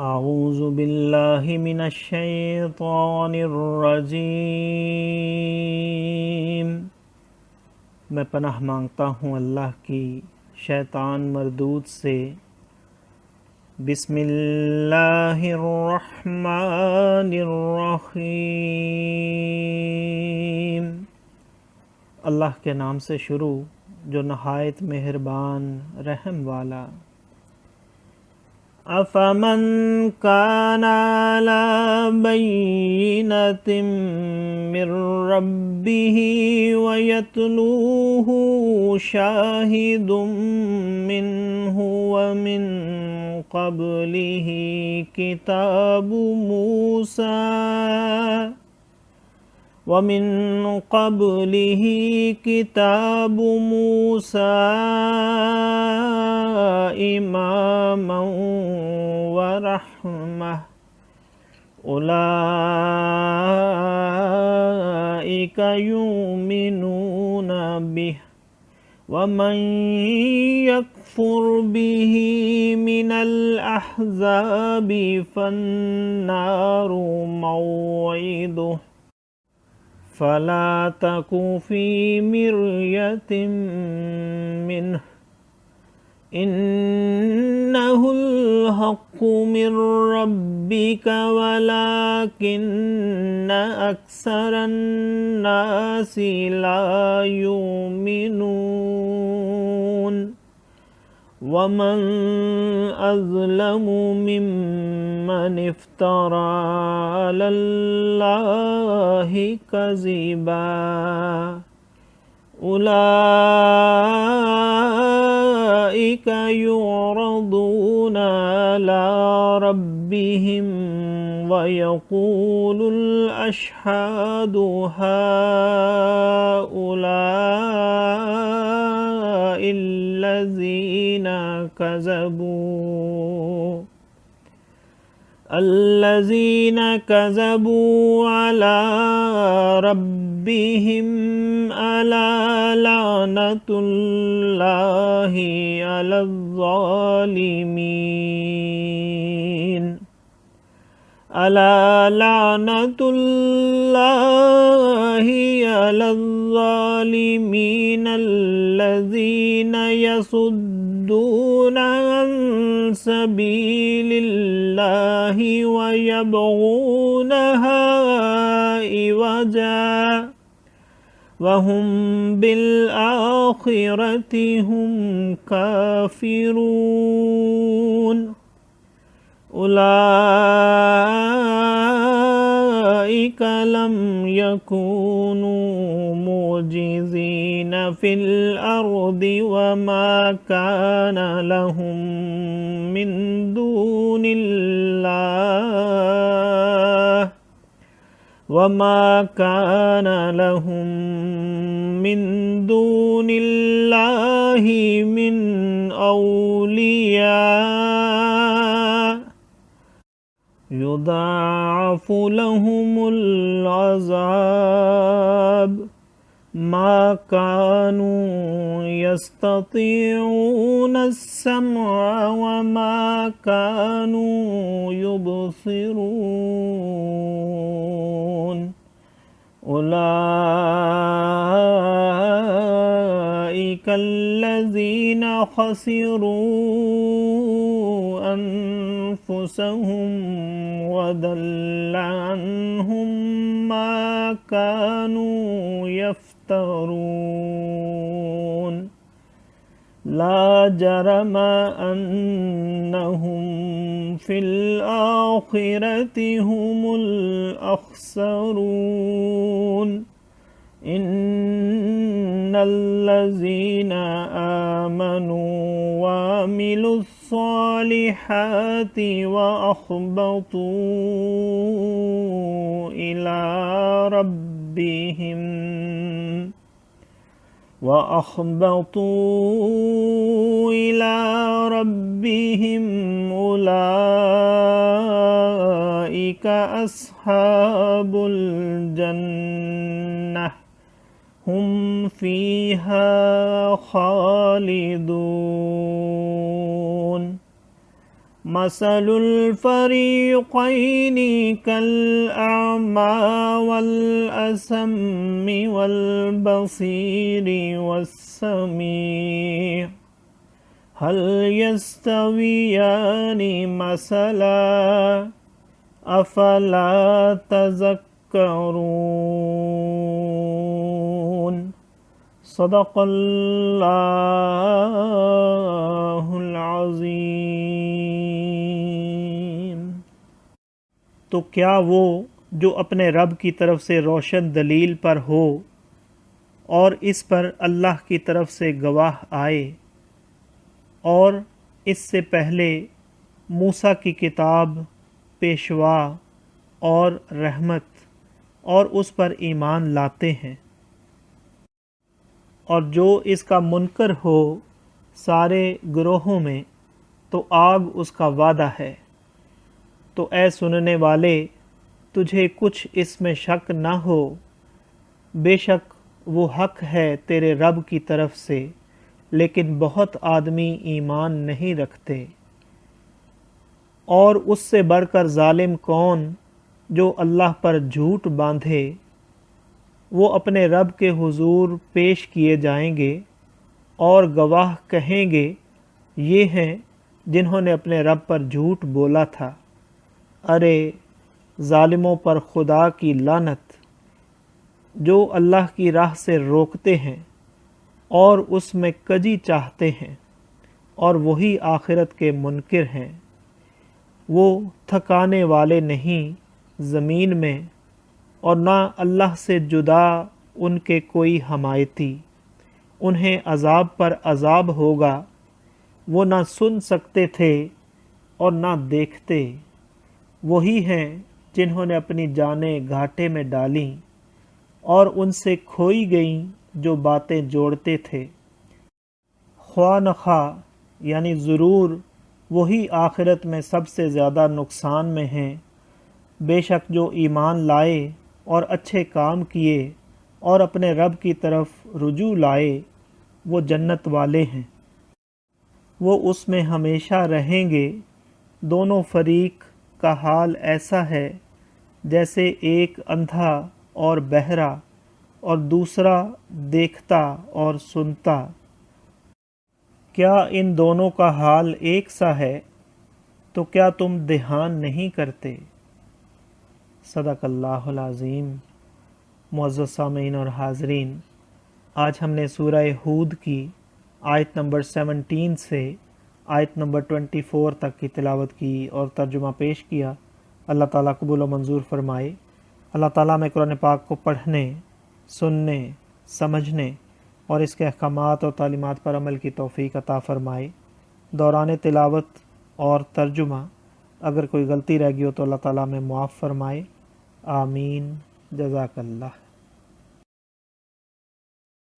أعوذ بالله من الشیطان الرجیم میں پناہ مانگتا ہوں اللہ کی شیطان مردود سے۔ بسم اللہ الرحمن الرحیم، اللہ کے نام سے شروع جو نہایت مہربان رحم والا۔ أَفَمَنْ كَانَ عَلَى بَيِّنَةٍ مِّن رَّبِّهِ وَيَتْلُوهُ شَاهِدٌ مِّنْهُ وَمِن قَبْلِهِ كِتَابُ مُوسَى إِمَامًا وَرَحْمَةً أُولَئِكَ يُؤْمِنُونَ بِهِ وَمَن يَكْفُرْ بِهِ مِنَ الْأَحْزَابِ فَالنَّارُ مَوْعِدُهُ فَلَا تَكُ فِي مِرْيَةٍ مِّنْهُ إِنَّهُ الْحَقُّ مِن رَّبِّكَ وَلَٰكِنَّ أَكْثَرَ النَّاسِ لَا يُؤْمِنُونَ وَمَنْ أَظْلَمُ مِمَّنِ افْتَرَىٰ عَلَى اللَّهِ كَذِبًا أُولَٰئِكَ يُعْرَضُونَ عَلَىٰ رَبِّهِمْ وَيَقُولُ الْأَشْهَادُ هَٰؤُلَاءِ الَّذِينَ كَذَبُوا عَلَىٰ رَبِّهِمْ أَلَا لَعْنَةُ اللَّهِ عَلَى الظَّالِمِينَ أَلَا لَعْنَةُ اللَّهِ عَلَى الظَّالِمِينَ الَّذِينَ يَصُدُّونَ عَن سَبِيلِ اللَّهِ وَيَبْغُونَهَا عِوَجًا وَهُم بِالْآخِرَةِ هُمْ كَافِرُونَ أُولَئِكَ لَمْ يَكُونُوا مُعْجِزِينَ فِي الْأَرْضِ وَمَا كَانَ لَهُم مِّن دُونِ اللَّهِ مِنْ أَوْلِيَاءَ يُضَاعَفُ لَهُمُ الْعَذَابُ مَا كَانُوا يَسْتَطِيعُونَ السَّمْعَ وَمَا كَانُوا يُبْصِرُونَ أُولَئِكَ الَّذِينَ خَسِرُوا أَنفُسَهُمْ وَضَلَّ عَنْهُمْ مَا كَانُوا يَفْتَرُونَ لَا جَرَمَ أَنَّهُمْ فِي الْآخِرَةِ هُمُ الْأَخْسَرُونَ إِنَّ الَّذِينَ آمَنُوا وَعَمِلُوا الصَّالِحَاتِ وَأَخْبَتُوا إِلَىٰ رَبِّهِمْ أُولَئِكَ أَصْحَابُ الْجَنَّةِ هُمْ فِيهَا خَالِدُونَ مثل الفريقين كالأعمى والأسم والبصير والسميع هل يستويان مثلا أفلا تذكرون صدق اللہ العظیم۔ تو کیا وہ جو اپنے رب کی طرف سے روشن دلیل پر ہو اور اس پر اللہ کی طرف سے گواہ آئے، اور اس سے پہلے موسیٰ کی کتاب، پیشوا اور رحمت، اور اس پر ایمان لاتے ہیں، اور جو اس کا منکر ہو سارے گروہوں میں تو آگ اس کا وعدہ ہے، تو اے سننے والے تجھے کچھ اس میں شک نہ ہو، بے شک وہ حق ہے تیرے رب کی طرف سے، لیکن بہت آدمی ایمان نہیں رکھتے۔ اور اس سے بڑھ کر ظالم کون جو اللہ پر جھوٹ باندھے؟ وہ اپنے رب کے حضور پیش کیے جائیں گے اور گواہ کہیں گے یہ ہیں جنہوں نے اپنے رب پر جھوٹ بولا تھا۔ ارے ظالموں پر خدا کی لعنت، جو اللہ کی راہ سے روکتے ہیں اور اس میں کجی چاہتے ہیں، اور وہی آخرت کے منکر ہیں۔ وہ تھکانے والے نہیں زمین میں، اور نہ اللہ سے جدا ان کے کوئی حمایتی۔ انہیں عذاب پر عذاب ہوگا، وہ نہ سن سکتے تھے اور نہ دیکھتے۔ وہی ہیں جنہوں نے اپنی جانیں گھاٹے میں ڈالیں اور ان سے کھوئی گئیں جو باتیں جوڑتے تھے۔ خواہ نخواہ یعنی ضرور وہی آخرت میں سب سے زیادہ نقصان میں ہیں۔ بے شک جو ایمان لائے اور اچھے کام کیے اور اپنے رب کی طرف رجوع لائے وہ جنت والے ہیں، وہ اس میں ہمیشہ رہیں گے۔ دونوں فریق کا حال ایسا ہے جیسے ایک اندھا اور بہرا اور دوسرا دیکھتا اور سنتا۔ کیا ان دونوں کا حال ایک سا ہے؟ تو کیا تم دھیان نہیں کرتے؟ صدق اللہ العظیم۔ معزز سامعین اور حاضرین، آج ہم نے سورہ ہود کی آیت نمبر 17 سے آیت نمبر 24 تک کی تلاوت کی اور ترجمہ پیش کیا۔ اللہ تعالیٰ قبول و منظور فرمائے۔ اللہ تعالیٰ میں قرآن پاک کو پڑھنے، سننے، سمجھنے اور اس کے احکامات اور تعلیمات پر عمل کی توفیق عطا فرمائے۔ دوران تلاوت اور ترجمہ اگر کوئی غلطی رہ گئی ہو تو اللہ تعالیٰ میں معاف فرمائے۔ آمین۔ جزاک اللہ۔